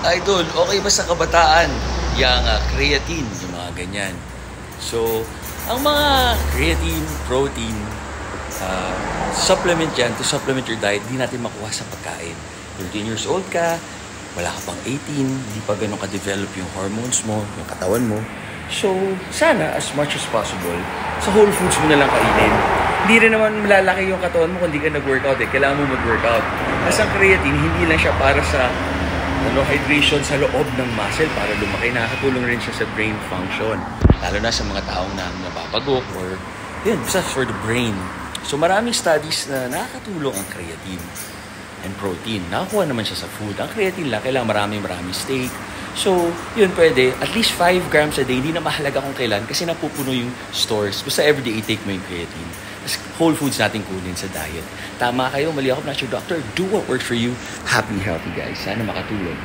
Idol, okay ba sa kabataan? Yang creatine, yung mga ganyan. So, ang mga creatine, protein, supplement yan, to supplement your diet, di natin makuha sa pagkain. 13 years old ka, wala ka pang 18, hindi pa ganun ka-develop yung hormones mo, yung katawan mo. So, sana, as much as possible, sa whole foods mo na lang kainin. Hindi rin naman malalaki yung katawan mo kung hindi ka nag-workout eh. Kailangan mo mag-workout. Kasi ang creatine, hindi lang siya para sa hydration sa loob ng muscle para lumaki. Nakakatulong rin siya sa brain function. Lalo na sa mga taong napapagok or yun, basta for the brain. So maraming studies na nakakatulong ang creatine and protein. Nakakuha naman siya sa food. Ang creatine lang, kailangan maraming steak. So, yun pwede. At least 5 grams a day. Hindi na mahalaga kung kailan kasi napupuno yung stores. Basta everyday i-take mo yung creatine. Tapos whole foods natin kunin sa diet. Tama kayo, mali ako, not your doctor. Do what works for you. Happy, healthy guys. Sana makatulong.